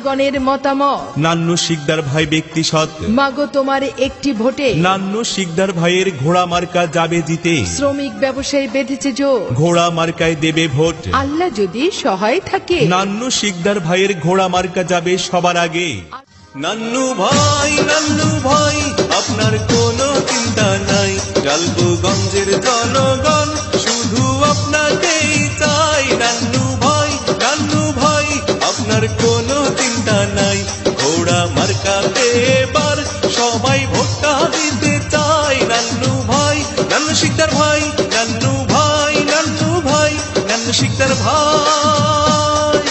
জনগণের মতামত। নান্নু শিকদার ভাই ব্যক্তি সৎ, মাগো তোমার একটি ভোটে নান্নু শিকদার ভাইয়ের ঘোড়া মার্কা যাবে জিতে। শ্রমিক ব্যবসায়ী বেঁধেছে জোর, ঘোড়া মার্কায় দেবে ভোট। আল্লাহ যদি সহায় থাকে, নান্নু শিকদার ভাইয়ের ঘোড়া মার্কা যাবে সবার আগে। নান্নু ভাই আপনার কোনো চিন্তা নাই, ডালবুগঞ্জের জনগণ শুধু আপনাকেই চাই। নান্নু ভাই আপনার কোনো চিন্তা নাই, ঘোড়া মার্কাতে এবার সবাই ভোটটা দিতে চাই। নান্নু শিকদার ভাই, নান্নু শিকদার ভাই।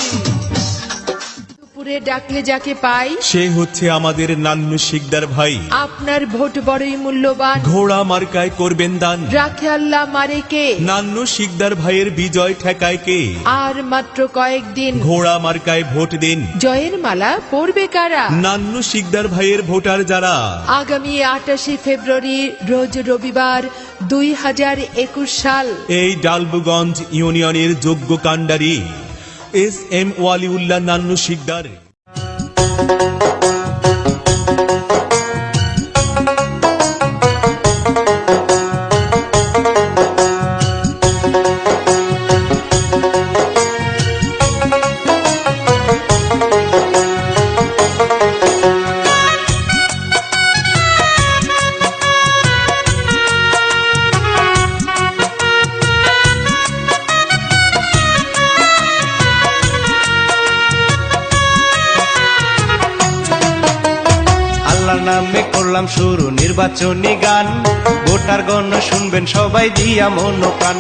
দুপুরে ডাকলে যাকে পাই, সে হচ্ছে আমাদের নান্নু শিকদার ভাই। আপনার ভোট বড়ই মূল্যবান, ঘোড়া মার্কায় করবেন দান, রাখে আল্লাহ মারে কে। নান্নু শিকদার ভাইয়ের বিজয় ঠেকায় কে। আর মাত্র কয়েকদিন, ঘোড়া মার্কায় ভোট দিন, জয়ের মালা পরবে কারা। নান্নু শিকদার ভাইয়ের ভোটার যারা। আগামী 28 ফেব্রুয়ারি রোজ রবিবার 2021 সাল এই ডালবুগঞ্জ ইউনিয়নের যোগ্য কান্ডারি SM ওয়ালিউল্লাহ নান্নু শিকদার। আল্লাহর নামে করলাম শুরু নির্বাচনী গান, ভোটার গণ শুনবেন সবাই দিয়া মন প্রাণ।